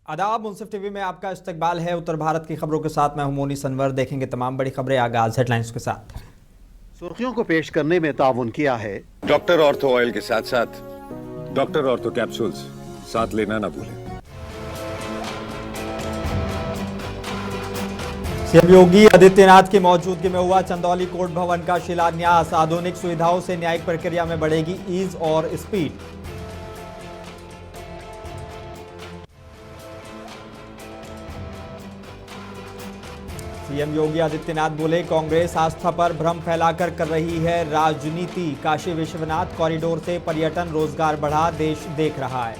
आदाब। मुंसिफ टीवी में आपका इस्तकबाल है। उत्तर भारत की खबरों के साथ मैं हूं मोनी सनवर। देखेंगे तमाम बड़ी खबरें। आगाज हेडलाइंस के साथ। सुर्खियों को पेश करने में ताउन किया है डॉक्टर ऑर्थो ऑयल के साथ साथ डॉक्टर ऑर्थो कैप्सूल्स साथ लेना ना भूलें। सीएम योगी आदित्यनाथ की मौजूदगी में हुआ चंदौली कोर्ट भवन का शिलान्यास। आधुनिक सुविधाओं से न्यायिक प्रक्रिया में बढ़ेगी ईज और स्पीड। सीएम योगी आदित्यनाथ बोले, कांग्रेस आस्था पर भ्रम फैलाकर कर रही है राजनीति। काशी विश्वनाथ कॉरिडोर से पर्यटन रोजगार बढ़ा, देश देख रहा है।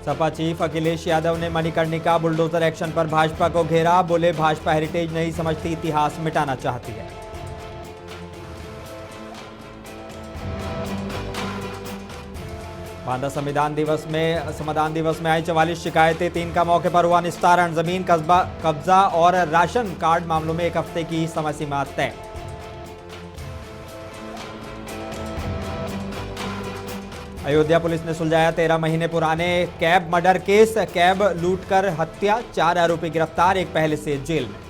सपा चीफ अखिलेश यादव ने मणिकर्णिका बुलडोजर एक्शन पर भाजपा को घेरा। बोले, भाजपा हेरिटेज नहीं समझती, इतिहास मिटाना चाहती है। बांदा संविधान दिवस में आई 44 शिकायतें, 3 का मौके पर हुआ निस्तारण। जमीन कब्जा और राशन कार्ड मामलों में 1 हफ्ते की समय सीमा तय। अयोध्या पुलिस ने सुलझाया 13 महीने पुराने कैब मर्डर केस। कैब लूटकर हत्या, 4 आरोपी गिरफ्तार, एक पहले से जेल में।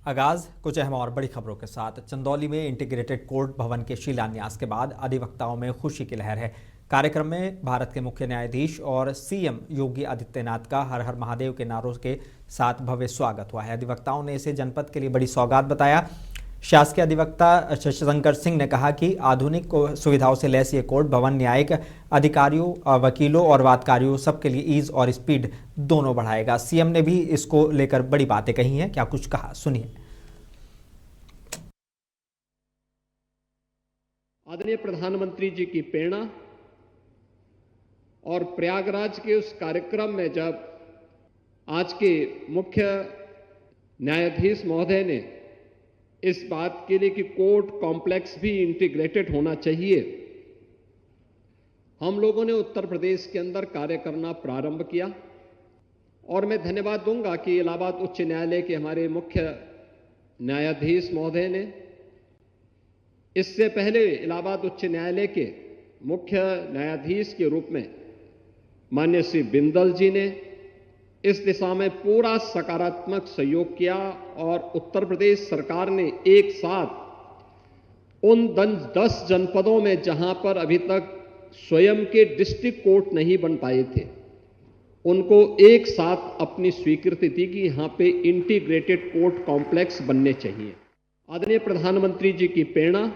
आगाज कुछ अहम और बड़ी खबरों के साथ। चंदौली में इंटीग्रेटेड कोर्ट भवन के शिलान्यास के बाद अधिवक्ताओं में खुशी की लहर है। कार्यक्रम में भारत के मुख्य न्यायाधीश और सीएम योगी आदित्यनाथ का हर हर महादेव के नारों के साथ भव्य स्वागत हुआ है। अधिवक्ताओं ने इसे जनपद के लिए बड़ी सौगात बताया। शासकीय अधिवक्ता शशिशंकर सिंह ने कहा कि आधुनिक सुविधाओं से लैस ये कोर्ट भवन न्यायिक अधिकारियों, वकीलों और वादकारियों सबके लिए ईज और स्पीड दोनों बढ़ाएगा। सीएम ने भी इसको लेकर बड़ी बातें कही हैं। क्या कुछ कहा, सुनिए। आदरणीय प्रधानमंत्री जी की प्रेरणा और प्रयागराज के उस कार्यक्रम में जब आज के मुख्य न्यायाधीश महोदय ने इस बात के लिए कि कोर्ट कॉम्प्लेक्स भी इंटीग्रेटेड होना चाहिए, हम लोगों ने उत्तर प्रदेश के अंदर कार्य करना प्रारंभ किया। और मैं धन्यवाद दूंगा कि इलाहाबाद उच्च न्यायालय के हमारे मुख्य न्यायाधीश महोदय ने, इससे पहले इलाहाबाद उच्च न्यायालय के मुख्य न्यायाधीश के रूप में माननीय श्री बिंदल जी ने इस दिशा में पूरा सकारात्मक सहयोग किया। और उत्तर प्रदेश सरकार ने एक साथ उन 10 जनपदों में जहां पर अभी तक स्वयं के डिस्ट्रिक्ट कोर्ट नहीं बन पाए थे, उनको एक साथ अपनी स्वीकृति दी कि यहां पे इंटीग्रेटेड कोर्ट कॉम्प्लेक्स बनने चाहिए। आदरणीय प्रधानमंत्री जी की प्रेरणा।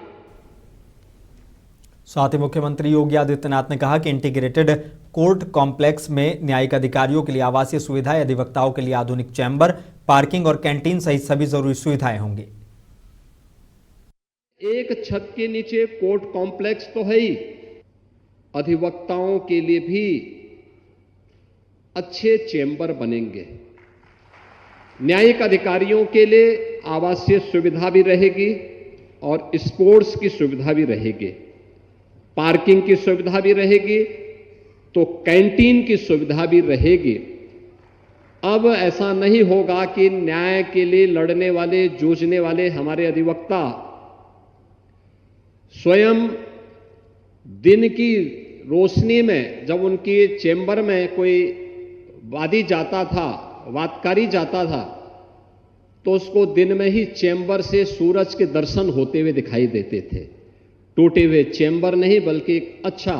साथ ही मुख्यमंत्री योगी आदित्यनाथ ने कहा कि इंटीग्रेटेड कोर्ट कॉम्प्लेक्स में न्यायिक अधिकारियों के लिए आवासीय सुविधाएं, अधिवक्ताओं के लिए आधुनिक चैम्बर, पार्किंग और कैंटीन सहित सभी जरूरी सुविधाएं होंगी। एक छत के नीचे कोर्ट कॉम्प्लेक्स तो है ही, अधिवक्ताओं के लिए भी अच्छे चैम्बर बनेंगे। न्यायिक अधिकारियों के लिए आवासीय सुविधा भी रहेगी और स्पोर्ट्स की सुविधा भी रहेगी, पार्किंग की सुविधा भी रहेगी, तो कैंटीन की सुविधा भी रहेगी। अब ऐसा नहीं होगा कि न्याय के लिए लड़ने वाले, जूझने वाले हमारे अधिवक्ता स्वयं दिन की रोशनी में, जब उनकी चैम्बर में कोई वादी जाता था, वादकारी जाता था, तो उसको दिन में ही चैम्बर से सूरज के दर्शन होते हुए दिखाई देते थे। टूटे हुए चैम्बर नहीं, बल्कि एक अच्छा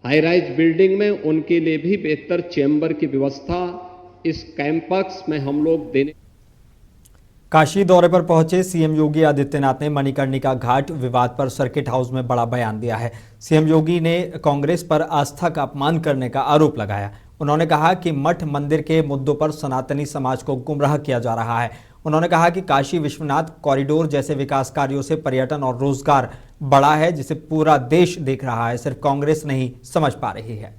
हाई राइज बिल्डिंग में उनके लिए भी बेहतर चैम्बर की व्यवस्था इस कैंपस में हम लोग देने। काशी दौरे पर पहुंचे सीएम योगी आदित्यनाथ ने मणिकर्णिका घाट विवाद पर सर्किट हाउस में बड़ा बयान दिया है। सीएम योगी ने कांग्रेस पर आस्था का अपमान करने का आरोप लगाया। उन्होंने कहा कि मठ मंदिर के मुद्दों पर सनातनी समाज को गुमराह किया जा रहा है। उन्होंने कहा कि काशी विश्वनाथ कॉरिडोर जैसे विकास कार्यों से पर्यटन और रोजगार बढ़ा है, जिसे पूरा देश देख रहा है, सिर्फ कांग्रेस नहीं समझ पा रही है।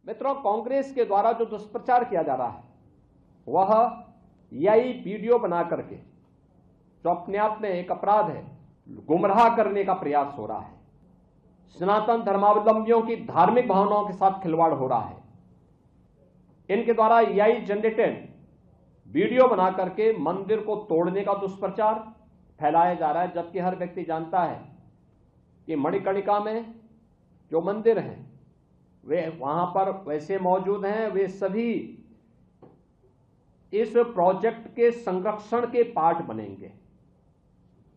मित्रों, कांग्रेस के द्वारा जो दुष्प्रचार किया जा रहा है वह यही वीडियो बना करके, जो अपने आप में एक अपराध है, गुमराह करने का प्रयास हो रहा है। सनातन धर्मावलंबियों की धार्मिक भावनाओं के साथ खिलवाड़ हो रहा है। इनके द्वारा एआई जनरेटेड वीडियो बना करके मंदिर को तोड़ने का दुष्प्रचार फैलाया जा रहा है, जबकि हर व्यक्ति जानता है कि मणिकर्णिका में जो मंदिर हैं वे वहां पर वैसे मौजूद हैं, वे सभी इस प्रोजेक्ट के संरक्षण के पार्ट बनेंगे,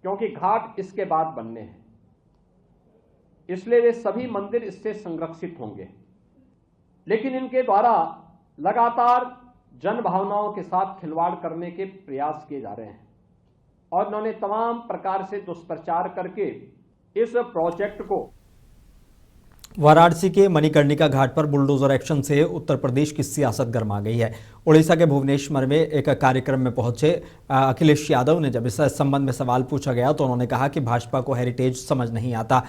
क्योंकि घाट इसके बाद बनने हैं, इसलिए वे सभी मंदिर इससे संरक्षित होंगे। लेकिन इनके द्वारा लगातार जन भावनाओं के साथ खिलवाड़ करने के प्रयास किए जा रहे हैं और उन्होंने तमाम प्रकार से दुष्प्रचार करके इस प्रोजेक्ट को। वाराणसी के मणिकर्णिका घाट पर बुलडोजर एक्शन से उत्तर प्रदेश की सियासत गर्मा गई है। उड़ीसा के भुवनेश्वर में एक कार्यक्रम में पहुंचे अखिलेश यादव ने जब इस संबंध में सवाल पूछा गया तो उन्होंने कहा कि भाजपा को हेरिटेज समझ नहीं आता,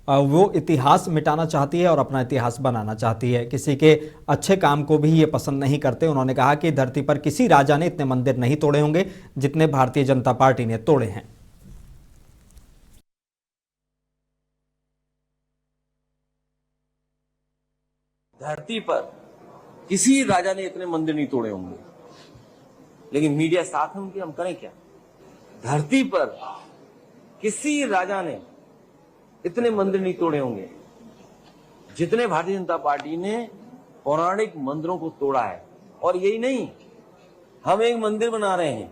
वो इतिहास मिटाना चाहती है और अपना इतिहास बनाना चाहती है, किसी के अच्छे काम को भी ये पसंद नहीं करते। उन्होंने कहा कि धरती पर किसी राजा ने इतने मंदिर नहीं तोड़े होंगे जितने भारतीय जनता पार्टी ने तोड़े हैं। धरती पर किसी राजा ने इतने मंदिर नहीं तोड़े होंगे, लेकिन मीडिया साथ है उनके, हम करें क्या। धरती पर किसी राजा ने इतने मंदिर नहीं तोड़े होंगे जितने भारतीय जनता पार्टी ने पौराणिक मंदिरों को तोड़ा है। और यही नहीं, हम एक मंदिर बना रहे हैं,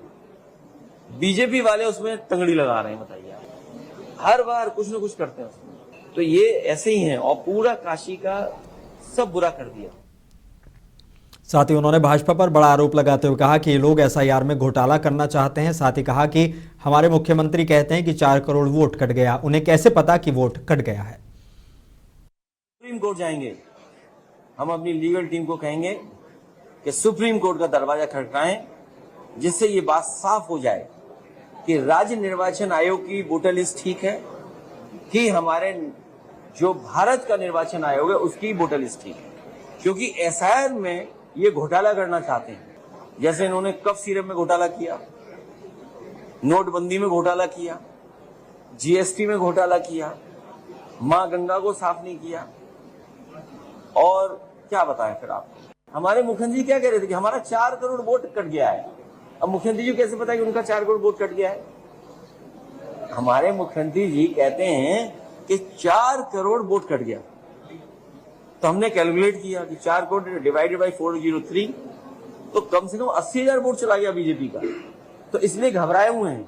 बीजेपी वाले उसमें तंगड़ी लगा रहे हैं। बताइए आप, हर बार कुछ न कुछ करते हैं उसमें। तो ये ऐसे ही हैं और पूरा काशी का सब बुरा कर दिया। साथ ही उन्होंने भाजपा पर बड़ा आरोप लगाते हुए कहा कि ये लोग एसआईआर में घोटाला करना चाहते हैं। साथ ही कहा कि हमारे मुख्यमंत्री कहते हैं कि 4 करोड़ वोट कट गया, उन्हें कैसे पता कि वोट कट गया है। सुप्रीम कोर्ट जाएंगे, हम अपनी लीगल टीम को कहेंगे कि सुप्रीम कोर्ट का दरवाजा खटखटाएं, जिससे ये बात साफ हो जाए कि राज्य निर्वाचन आयोग की वोटर लिस्ट ठीक है कि हमारे जो भारत का निर्वाचन आयोग है उसकी वोटर लिस्ट ठीक है। क्योंकि एसआईआर में ये घोटाला करना चाहते हैं, जैसे इन्होंने कफ सिरप में घोटाला किया, नोटबंदी में घोटाला किया, जीएसटी में घोटाला किया, मां गंगा को साफ नहीं किया। और क्या बताएं फिर आप, हमारे मुख्यमंत्री जी क्या कह रहे थे कि हमारा 4 करोड़ वोट कट गया है। अब मुख्यमंत्री जी कैसे पता कि उनका 4 करोड़ वोट कट गया है? हमारे मुख्यमंत्री जी कहते हैं कि 4 करोड़ वोट कट गया। तो हमने कैलकुलेट किया कि 4 करोड़ डिवाइडेड बाई 403, तो कम से कम 80,000 वोट चला गया बीजेपी का। तो इसलिए घबराए हुए हैं,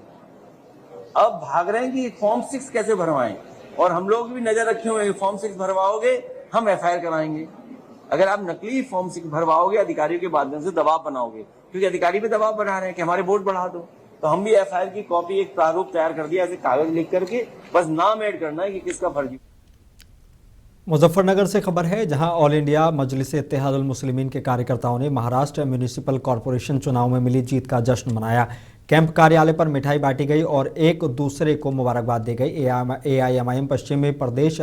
अब भाग रहे हैं कि फॉर्म 6 कैसे भरवाएं। और हम लोग भी नजर रखे हुए हैं, फॉर्म 6 भरवाओगे हम एफआईआर कराएंगे। अगर आप नकली फॉर्म 6 भरवाओगे, अधिकारियों के माध्यम से दबाव बनाओगे, क्योंकि अधिकारी भी दबाव बना रहे हैं कि हमारे वोट बढ़ा दो, तो हम भी एफआईआर की कॉपी, एक प्रारूप तैयार कर दिया, ऐसे कागज लिख करके बस नाम ऐड करना है कि किसका फर्जी। मुजफ्फरनगर से खबर है, जहां ऑल इंडिया मजलिस इत्तेहादुल मुस्लिमीन के कार्यकर्ताओं ने महाराष्ट्र म्यूनिसिपल कॉरपोरेशन चुनाव में मिली जीत का जश्न मनाया। कैंप कार्यालय पर मिठाई बांटी गई और एक दूसरे को मुबारकबाद दी गई। एआईएमआईएम पश्चिमी प्रदेश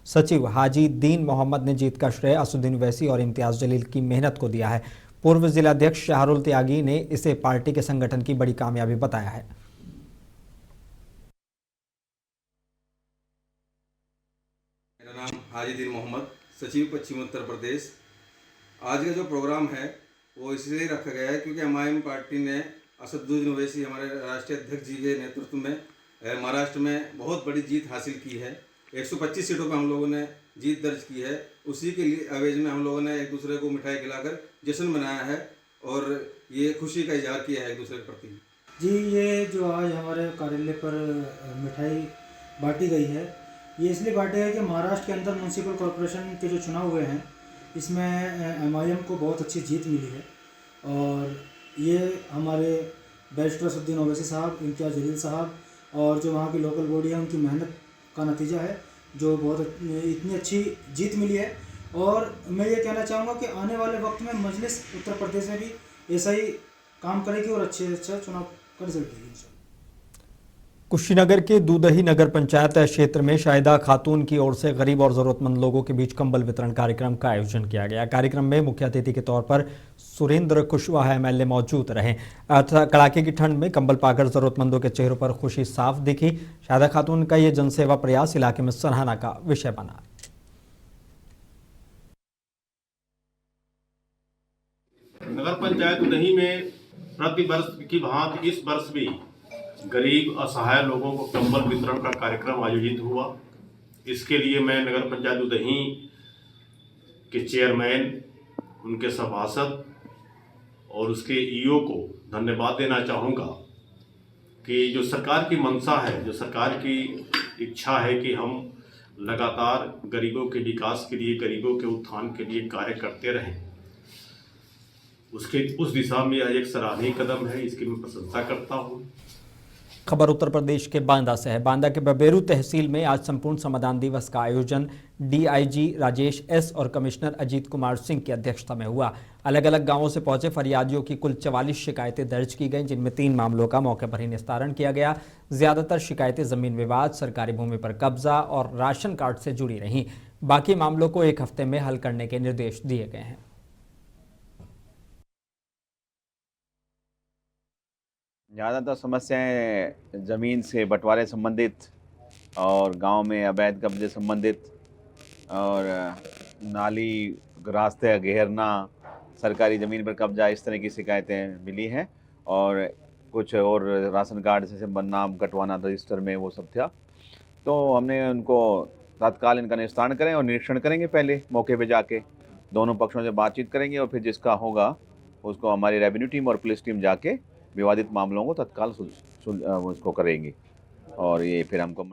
सचिव हाजी दीन मोहम्मद ने जीत का श्रेय असुद्दीन वैसी और इम्तियाज जलील की मेहनत को दिया है। पूर्व जिलाध्यक्ष शाहरुल त्यागी ने इसे पार्टी के संगठन की बड़ी कामयाबी बताया है। मेरा नाम हाजी दीन मोहम्मद, सचिव पश्चिम उत्तर प्रदेश। आज का जो प्रोग्राम है वो इसलिए रखा गया है क्योंकि एमआईएम पार्टी ने असदुद्दीन ओवैसी हमारे राष्ट्रीय अध्यक्ष जी के नेतृत्व में महाराष्ट्र में बहुत बड़ी जीत हासिल की है। 125 सीटों पर हम लोगों ने जीत दर्ज की है। उसी के लिए अवेज में हम लोगों ने एक दूसरे को मिठाई खिलाकर जश्न मनाया है और ये खुशी का इजहार किया है एक दूसरे के प्रति। जी, ये जो आज हमारे कार्यालय पर मिठाई बांटी गई है, ये इसलिए बांटी है कि महाराष्ट्र के अंदर म्यूनसिपल कॉरपोरेशन के जो चुनाव हुए हैं इसमें एमआईएम को बहुत अच्छी जीत मिली है और ये हमारे बैरिस्टर असदुद्दीन ओवैसी साहब, इम्तियाज जलील साहब और जो वहाँ की लोकल बॉडी है उनकी मेहनत का नतीजा है, जो बहुत इतनी अच्छी जीत मिली है। और मैं ये कहना चाहूँगा कि आने वाले वक्त में मजलिस उत्तर प्रदेश में भी ऐसा ही काम करेगी और अच्छे अच्छा चुनाव कर सकेगी। कुशीनगर के दूदही नगर पंचायत क्षेत्र में शाहिदा खातून की ओर से गरीब और जरूरतमंद लोगों के बीच कंबल वितरण कार्यक्रम का आयोजन किया गया। कार्यक्रम में मुख्य अतिथि के तौर पर सुरेंद्र कुशवाहा एमएलए मौजूद रहे। कड़ाके की ठंड में कंबल पाकर जरूरतमंदों के चेहरों पर खुशी साफ दिखी। शाहिदा खातून का ये जनसेवा प्रयास इलाके में सराहना का विषय बना। नगर पंचायत दूदही में प्रति वर्ष की भांति इस वर्ष भी गरीब असहाय लोगों को कंबल वितरण का कार्यक्रम आयोजित हुआ। इसके लिए मैं नगर पंचायत दूदही के चेयरमैन, उनके सभासद और उसके ईओ को धन्यवाद देना चाहूँगा कि जो सरकार की मंशा है, जो सरकार की इच्छा है कि हम लगातार गरीबों के विकास के लिए, गरीबों के उत्थान के लिए कार्य करते रहें, उस दिशा में यह एक सराहनीय कदम है। इसकी मैं प्रशंसा करता हूँ। खबर उत्तर प्रदेश के बांदा से है। बांदा के बबेरू तहसील में आज संपूर्ण समाधान दिवस का आयोजन डीआईजी राजेश एस और कमिश्नर अजीत कुमार सिंह की अध्यक्षता में हुआ। अलग अलग गांवों से पहुंचे फरियादियों की कुल 44 शिकायतें दर्ज की गईं, जिनमें 3 मामलों का मौके पर ही निस्तारण किया गया। ज्यादातर शिकायतें जमीन विवाद, सरकारी भूमि पर कब्जा और राशन कार्ड से जुड़ी रहीं। बाकी मामलों को 1 हफ्ते में हल करने के निर्देश दिए गए हैं। ज़्यादातर समस्याएं ज़मीन से बंटवारे संबंधित और गांव में अवैध कब्जे संबंधित और नाली रास्ते घेरना, सरकारी ज़मीन पर कब्जा, इस तरह की शिकायतें मिली हैं। और कुछ और राशन कार्ड से नाम कटवाना रजिस्टर में, वो सब था। तो हमने उनको तत्काल इनका निस्तारण करें और निरीक्षण करेंगे। पहले मौके पे जाके दोनों पक्षों से बातचीत करेंगे और फिर जिसका होगा उसको हमारी रेवेन्यू टीम और पुलिस टीम जाके विवादित मामलों को तत्काल उसको करेंगे। और ये फिर हमको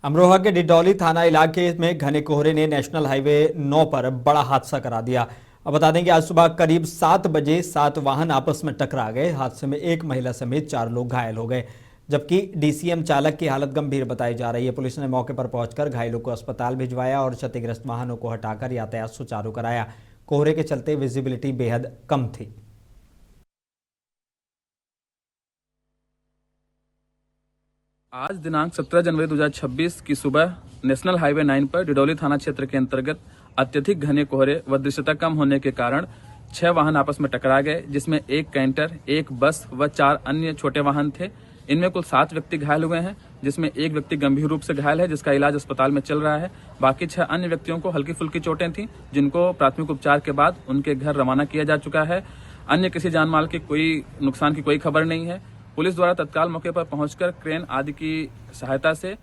अमरोहा के डिडौली थाना इलाके में घने कोहरे ने नेशनल हाईवे 9 पर बड़ा हादसा करा दिया। अब बता दें कि आज सुबह करीब 7 बजे 7 वाहन आपस में टकरा गए। हादसे में 1 महिला समेत 4 लोग घायल हो गए, जबकि डीसीएम चालक की हालत गंभीर बताई जा रही है। पुलिस ने मौके पर पहुंचकर घायलों को अस्पताल भिजवाया और क्षतिग्रस्त वाहनों को हटाकर यातायात सुचारू कराया। कोहरे के चलते विजिबिलिटी बेहद कम थी। आज दिनांक 17 जनवरी 2026 की सुबह नेशनल हाईवे 9 पर डिडौली थाना क्षेत्र के अंतर्गत अत्यधिक घने कोहरे व दृश्यता कम होने के कारण 6 वाहन आपस में टकरा गए, जिसमें 1 कैंटर, 1 बस व 4 अन्य छोटे वाहन थे। इनमें कुल 7 व्यक्ति घायल हुए हैं, जिसमें 1 व्यक्ति गंभीर रूप से घायल है, जिसका इलाज अस्पताल में चल रहा है। बाकी 6 अन्य व्यक्तियों को हल्की फुल्की चोटें थीं, जिनको प्राथमिक उपचार के बाद उनके घर रवाना किया जा चुका है। अन्य किसी जानमाल के कोई नुकसान की कोई खबर नहीं है। पुलिस द्वारा तत्काल मौके पर पहुंचकर क्रेन आदि की सहायता से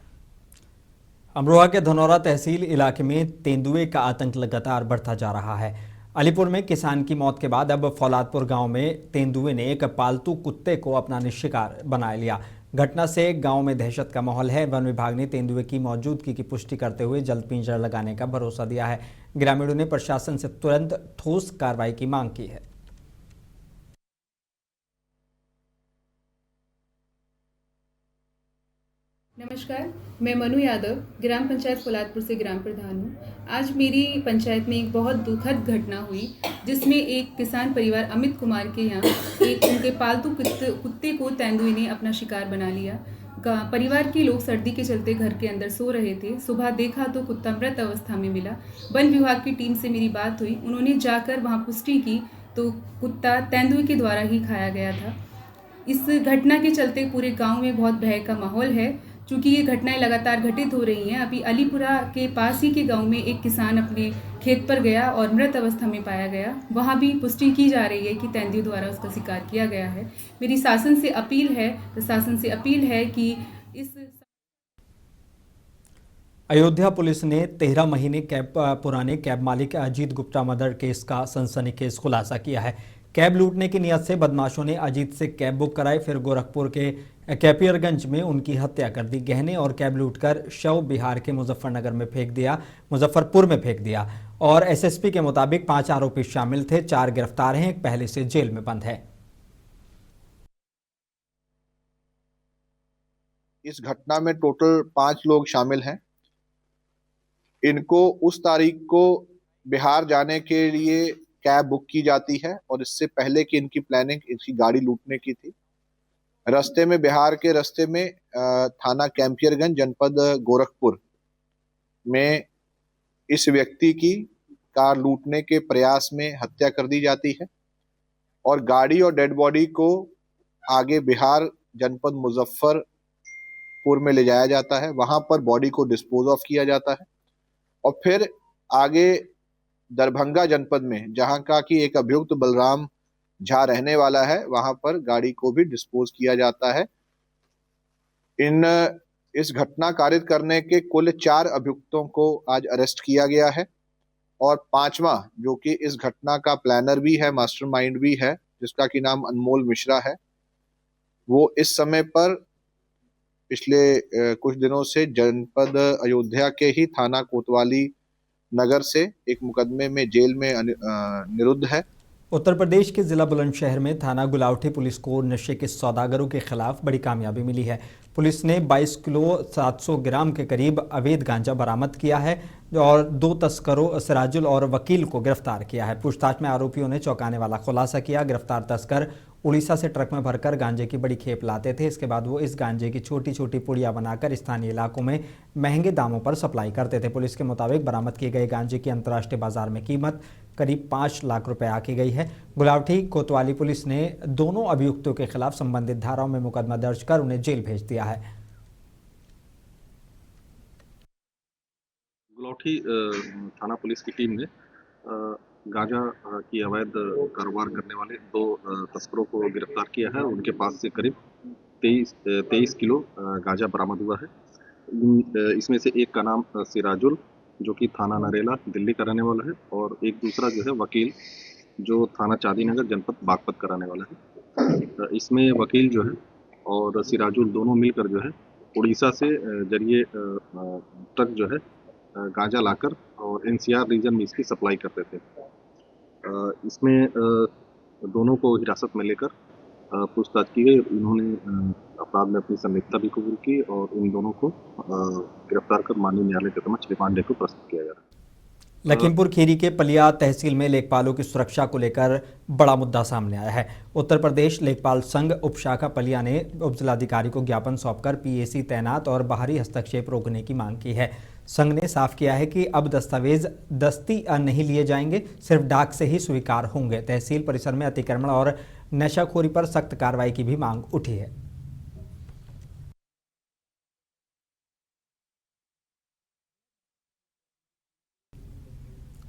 अमरोहा के धनौरा तहसील इलाके में तेंदुए का आतंक लगातार बढ़ता जा रहा है। अलीपुर में किसान की मौत के बाद अब फौलादपुर गांव में तेंदुए ने एक पालतू कुत्ते को अपना शिकार बना लिया। घटना से गांव में दहशत का माहौल है। वन विभाग ने तेंदुए की मौजूदगी की पुष्टि करते हुए जल्द पिंजरा लगाने का भरोसा दिया है। ग्रामीणों ने प्रशासन से तुरंत ठोस कार्रवाई की मांग की है। नमस्कार, मैं मनु यादव ग्राम पंचायत फौलादपुर से ग्राम प्रधान हूँ। आज मेरी पंचायत में एक बहुत दुखद घटना हुई, जिसमें एक किसान परिवार अमित कुमार के यहाँ एक उनके पालतू कुत्ते को तेंदुए ने अपना शिकार बना लिया। परिवार के लोग सर्दी के चलते घर के अंदर सो रहे थे। सुबह देखा तो कुत्ता मृत अवस्था में मिला। वन विभाग की टीम से मेरी बात हुई, उन्होंने जाकर वहाँ पुष्टि की तो कुत्ता तेंदुए के द्वारा ही खाया गया था। इस घटना के चलते पूरे गाँव में बहुत भय का माहौल है। चूँकि ये घटनाएं लगातार घटित हो रही हैं, अभी अलीपुरा के पास ही के गांव में एक किसान अपने खेत पर गया और मृत अवस्था में पाया गया। वहां भी पुष्टि की जा रही है कि तेंदुए द्वारा उसका शिकार किया गया है। मेरी प्रशासन से अपील है कि इस अयोध्या पुलिस ने 13 महीने पुराने कैब मालिक अजीत गुप्ता मर्डर केस का सनसनीखेज खुलासा किया है। कैब लूटने की नियत से बदमाशों ने अजीत से कैब बुक कराई, फिर गोरखपुर के कैपियरगंज में उनकी हत्या कर दी। गहने और कैब लूटकर शव बिहार के मुजफ्फरपुर में फेंक दिया। और एसएसपी के मुताबिक 5 आरोपी शामिल थे, 4 गिरफ्तार हैं, एक पहले से जेल में बंद है। इस घटना में टोटल 5 लोग शामिल हैं। इनको उस तारीख को बिहार जाने के लिए कैब बुक की जाती है और इससे पहले कि इनकी प्लानिंग इनकी गाड़ी लूटने की थी। रास्ते में बिहार के रास्ते में थाना कैंपियरगंज जनपद गोरखपुर में इस व्यक्ति की कार लूटने के प्रयास में हत्या कर दी जाती है और गाड़ी और डेड बॉडी को आगे बिहार जनपद मुजफ्फरपुर में ले जाया जाता है। वहां पर बॉडी को डिस्पोज ऑफ किया जाता है और फिर आगे दरभंगा जनपद में, जहां का कि एक अभियुक्त बलराम झा रहने वाला है, वहां पर गाड़ी को भी डिस्पोज किया जाता है। इस घटना कारित करने के कुल 4 अभियुक्तों को आज अरेस्ट किया गया है और 5वां, जो कि इस घटना का प्लानर भी है, मास्टरमाइंड भी है, जिसका कि नाम अनमोल मिश्रा है, वो इस समय पर पिछले कुछ दिनों से जनपद अयोध्या के ही थाना कोतवाली नगर से एक मुकदमे में जेल में निरुद्ध है। उत्तर प्रदेश के जिला बुलंदशहर में थाना गुलावटी पुलिस को नशे के सौदागरों के खिलाफ बड़ी कामयाबी मिली है। पुलिस ने 22 किलो 700 ग्राम के करीब अवैध गांजा बरामद किया है और 2 तस्करों सिराजुल और वकील को गिरफ्तार किया है। पूछताछ में आरोपियों ने चौंकाने वाला खुलासा किया। गिरफ्तार तस्कर उड़ीसा से ट्रक में भरकर गांजे की बड़ी खेप लाते थे। इसके बाद वो इस गांजे की छोटी छोटी पुड़िया बनाकर स्थानीय इलाकों में महंगे दामों पर सप्लाई करते थे। पुलिस के मुताबिक बरामद किए गए गांजे की अंतर्राष्ट्रीय बाजार में कीमत करीब 5 लाख रुपए आकी गई है। गुलावटी कोतवाली पुलिस ने दोनों अभियुक्तों के खिलाफ संबंधित धाराओं में मुकदमा दर्ज कर उन्हें जेल भेज दिया है। गुलावटी थाना पुलिस की टीम ने गांजा की अवैध कारोबार करने वाले 2 तस्करों को गिरफ्तार किया है। उनके पास से करीब 23 किलो गांजा बरामद हुआ है। इसमें से एक का नाम सिराजुल, जो कि थाना नरेला दिल्ली का रहने वाला है, और एक दूसरा जो है वकील, जो थाना चांदीनगर जनपद बागपत का रहने वाला है। इसमें वकील जो है और सिराजुल दोनों मिलकर जो है उड़ीसा से जरिए ट्रक जो है गांजा लाकर और एनसीआर रीजन में इसकी सप्लाई करते थे। इसमें दोनों को हिरासत में लेकर पूछताछ की गई। इन्होंने अपराध में अपनी संलिप्तता भी कबूल की और इन दोनों को गिरफ्तार कर माननीय न्यायालय के समक्ष रिमांड को प्रस्तुत किया जा रहा है। लखीमपुर खीरी के पलिया तहसील में लेखपालों की सुरक्षा को लेकर बड़ा मुद्दा सामने आया है। उत्तर प्रदेश लेखपाल संघ उपशाखा पलिया ने उपजिलाधिकारी को ज्ञापन सौंपकर पीएसी तैनात और बाहरी हस्तक्षेप रोकने की मांग की है। संघ ने साफ किया है कि अब दस्तावेज दस्ती नहीं लिए जाएंगे, सिर्फ डाक से ही स्वीकार होंगे। तहसील परिसर में अतिक्रमण और नशाखोरी पर सख्त कार्रवाई की भी मांग उठी है।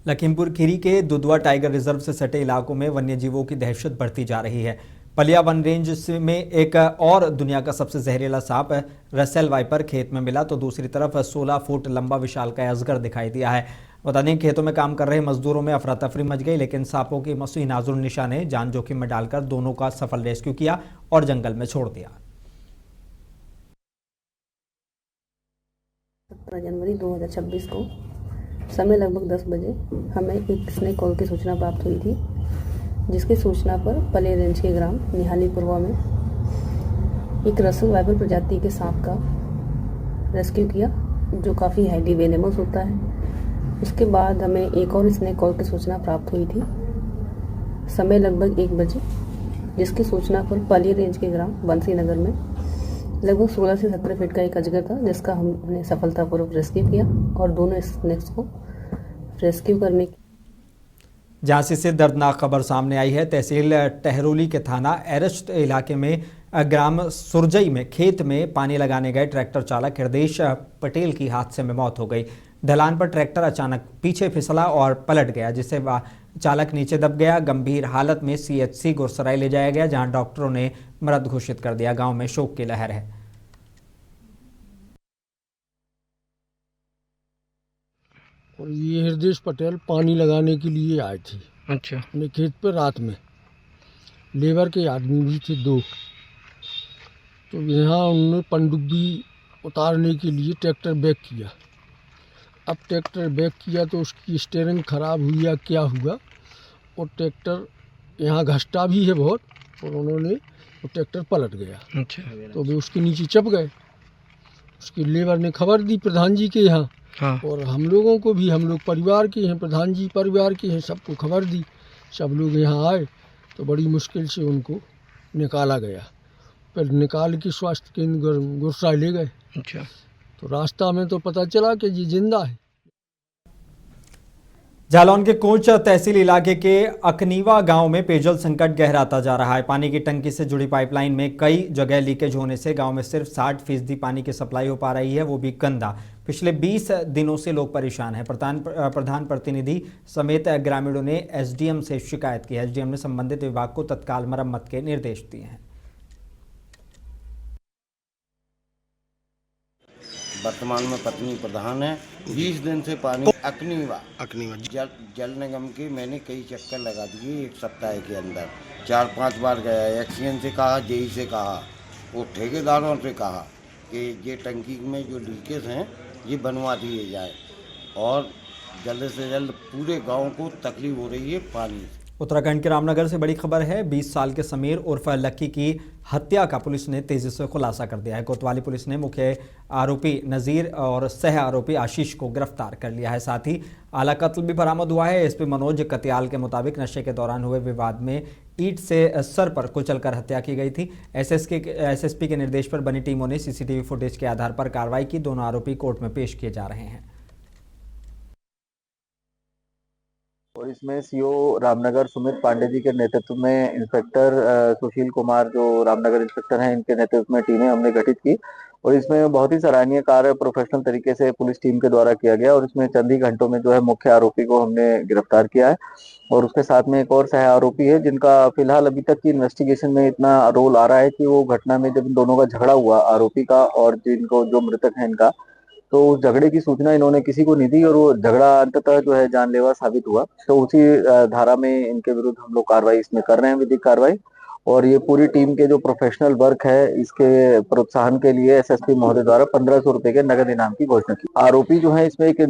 लखीमपुर खीरी के दुधवा टाइगर रिजर्व से सटे इलाकों में वन्यजीवों की दहशत बढ़ती जा रही है। पलिया वन रेंज में एक और दुनिया का सबसे जहरीला सांप रसेल वाइपर खेत में मिला, तो दूसरी तरफ 16 फुट लंबा विशालकाय अजगर दिखाई दिया है। बता दें, खेतों में काम कर रहे मजदूरों में अफरा तफरी मच गई, लेकिन सांपों की मसूही नाजुर निशा ने जान जोखिम में डालकर दोनों का सफल रेस्क्यू किया और जंगल में छोड़ दिया। 17 जनवरी 2026 को समय लगभग 10 बजे हमें एक स्नेक कॉल की सूचना प्राप्त हुई थी, जिसकी सूचना पर पलिया रेंज के ग्राम निहालीपुरवा में एक रसेल वाइपर प्रजाति के सांप का रेस्क्यू किया, जो काफ़ी हाईली वेनेमस होता है। उसके बाद हमें एक और स्नेक कॉल की सूचना प्राप्त हुई थी समय लगभग 1 बजे, जिसकी सूचना पर पलिया रेंज के ग्राम बंसी नगर में लगभग 16 से 17 फीट का एक अजगर था, जिसका हमने सफलतापूर्वक रेस्क्यू किया और दोनों स्नेक्स को रेस्क्यू करने की झांसी से दर्दनाक खबर सामने आई है। तहसील टहरोली के थाना एरस्ट इलाके में ग्राम सुरजई में खेत में पानी लगाने गए ट्रैक्टर चालक हृदेश पटेल की हादसे में मौत हो गई। ढलान पर ट्रैक्टर अचानक पीछे फिसला और पलट गया, जिससे चालक नीचे दब गया। गंभीर हालत में सीएचसी गुरसराय ले जाया गया, जहां डॉक्टरों ने मृत घोषित कर दिया। गांव में शोक की लहर है। और ये हृदेश पटेल पानी लगाने के लिए आए थे। अच्छा। अपने खेत पर रात में लेबर के आदमी भी थे 2। तो यहाँ उन्होंने पनडुब्बी उतारने के लिए ट्रैक्टर बैक किया। अब ट्रैक्टर बैक किया तो उसकी स्टीयरिंग खराब हुई या क्या हुआ, और ट्रैक्टर यहाँ घसटा भी है बहुत, और उन्होंने वो ट्रैक्टर पलट गया। अच्छा। तो वे उसके नीचे चप गए। उसकी लेबर ने खबर दी प्रधान जी के यहाँ। हाँ। और हम लोगों को भी, हम लोग परिवार के हैं, प्रधान जी परिवार के हैं, सबको खबर दी। सब लोग यहाँ आए तो बड़ी मुश्किल से उनको निकाला गया। फिर निकाल के स्वास्थ्य केंद्र गुरसा ले गए। अच्छा। तो रास्ता में तो पता चला कि जी जिंदा है। जालौन के कोंच तहसील इलाके के अकनीवा गांव में पेयजल संकट गहराता जा रहा है। पानी की टंकी से जुड़ी पाइपलाइन में कई जगह लीकेज होने से गांव में सिर्फ 60% पानी की सप्लाई हो पा रही है, वो भी गंदा। पिछले 20 दिनों से लोग परेशान हैं। प्रधान प्रतिनिधि समेत ग्रामीणों ने एसडीएम से शिकायत की है। एसडीएम ने संबंधित विभाग को तत्काल मरम्मत के निर्देश दिए हैं। वर्तमान में पत्नी प्रधान है। 20 दिन से पानी अकनीवा जल निगम के मैंने कई चक्कर लगा दिए एक सप्ताह के अंदर। 4-5 बार गया, एक्सीएन से कहा, जेई से कहा, वो ठेकेदारों से कहा कि ये टंकी में जो लीकेज हैं ये बनवा दिए जाए और जल्द से जल्द पूरे गांव को तकलीफ हो रही है पानी से। उत्तराखंड के रामनगर से बड़ी खबर है। 20 साल के समीर उर्फ लक्की की हत्या का पुलिस ने तेजी से खुलासा कर दिया है। कोतवाली पुलिस ने मुख्य आरोपी नज़ीर और सह आरोपी आशीष को गिरफ्तार कर लिया है। साथ ही आला कत्ल भी बरामद हुआ है। एसपी मनोज कत्याल के मुताबिक नशे के दौरान हुए विवाद में ईंट से सर पर कुचलकर हत्या की गई थी। एसएसपी के निर्देश पर बनी टीमों ने सीसीटीवी फुटेज के आधार पर कार्रवाई की। दोनों आरोपी कोर्ट में पेश किए जा रहे हैं। और इसमें सीओ रामनगर सुमित पांडे जी के नेतृत्व में इंस्पेक्टर सुशील कुमार जो रामनगर इंस्पेक्टर हैं, इनके नेतृत्व में टीमें हमने गठित की और इसमें बहुत ही सराहनीय कार्य प्रोफेशनल तरीके से पुलिस टीम के द्वारा किया गया और इसमें चंद ही घंटों में जो है मुख्य आरोपी को हमने गिरफ्तार किया है और उसके साथ में एक और सह आरोपी है जिनका फिलहाल अभी तक की इन्वेस्टिगेशन में इतना रोल आ रहा है कि वो घटना में जब इन दोनों का झगड़ा हुआ आरोपी का और जिनको जो मृतक है इनका, तो उस झगड़े की सूचना इन्होंने किसी को नहीं दी और वो झगड़ा अंततः जो है जानलेवा साबित हुआ। तो उसी धारा में इनके विरुद्ध हम लोग कार्रवाई इसमें कर रहे हैं, विधिक कार्रवाई। और ये पूरी टीम के जो प्रोफेशनल वर्क है इसके प्रोत्साहन के लिए एसएसपी महोदय द्वारा 1500 रुपए के नगद इनाम की घोषणा की। आरोपी जो है इसमें एक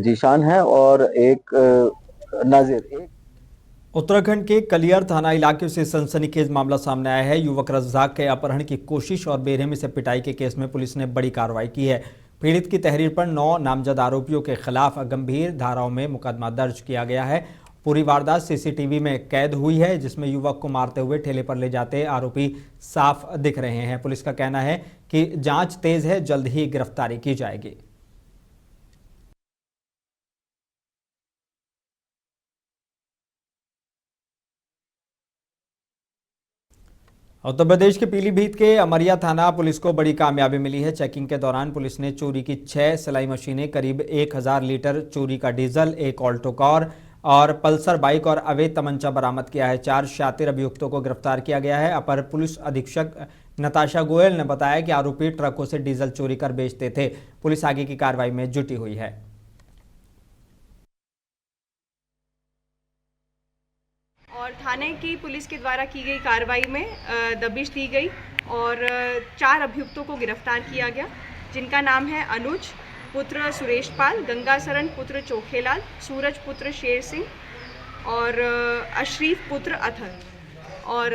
जीशान है और एक नाजिर। उत्तराखंड के कलियर थाना इलाके से सनसनीखेज मामला सामने आया है। युवक रज्जाक के अपहरण की कोशिश और बेरहमी से पिटाई के केस में पुलिस ने बड़ी कार्रवाई की है। पीड़ित की तहरीर पर 9 नामजद आरोपियों के खिलाफ गंभीर धाराओं में मुकदमा दर्ज किया गया है। पूरी वारदात सीसीटीवी में कैद हुई है जिसमें युवक को मारते हुए ठेले पर ले जाते आरोपी साफ दिख रहे हैं। पुलिस का कहना है कि जांच तेज है, जल्द ही गिरफ्तारी की जाएगी। उत्तर प्रदेश के पीलीभीत के अमरिया थाना पुलिस को बड़ी कामयाबी मिली है। चेकिंग के दौरान पुलिस ने चोरी की 6 सिलाई मशीनें, करीब 1000 लीटर चोरी का डीजल, एक ऑल्टो कार और पल्सर बाइक और अवैध तमंचा बरामद किया है। 4 शातिर अभियुक्तों को गिरफ्तार किया गया है। अपर पुलिस अधीक्षक नताशा गोयल ने बताया कि आरोपी ट्रकों से डीजल चोरी कर बेचते थे। पुलिस आगे की कार्रवाई में जुटी हुई है। और थाने की पुलिस के द्वारा की गई कार्रवाई में दबिश दी गई और 4 अभियुक्तों को गिरफ्तार किया गया जिनका नाम है अनुज पुत्र सुरेश पाल, गंगासरण पुत्र चोखेलाल, सूरज पुत्र शेर सिंह और अशरीफ पुत्र अथर। और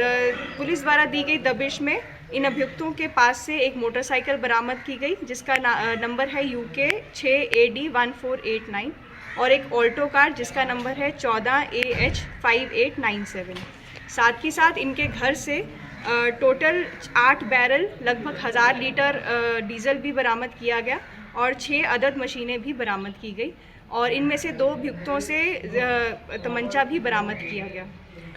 पुलिस द्वारा दी गई दबिश में इन अभियुक्तों के पास से एक मोटरसाइकिल बरामद की गई जिसका नंबर है UK 6AD1489 और एक ऑल्टो कार जिसका नंबर है 14AH 5897। साथ ही साथ इनके घर से टोटल 8 बैरल लगभग 1000 लीटर डीजल भी बरामद किया गया और 6 अदद मशीनें भी बरामद की गई और इनमें से 2 अभियुक्तों से तमंचा भी बरामद किया गया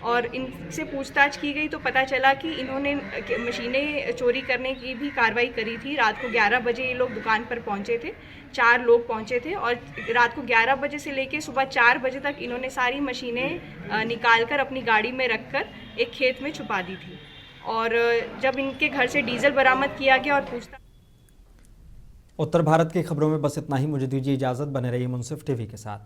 और इनसे पूछताछ की गई तो पता चला कि इन्होंने मशीनें चोरी करने की भी कार्रवाई करी थी। रात को 11 बजे ये लोग दुकान पर पहुंचे थे, 4 लोग पहुंचे थे और रात को 11 बजे से लेके सुबह 4 बजे तक इन्होंने सारी मशीनें निकालकर अपनी गाड़ी में रखकर एक खेत में छुपा दी थी। और जब इनके घर से डीजल बरामद किया गया और पूछताछ। उत्तर भारत की खबरों में बस इतना ही। मुझे दीजिए इजाज़त, बने रहिए मुंसिफ टीवी के साथ।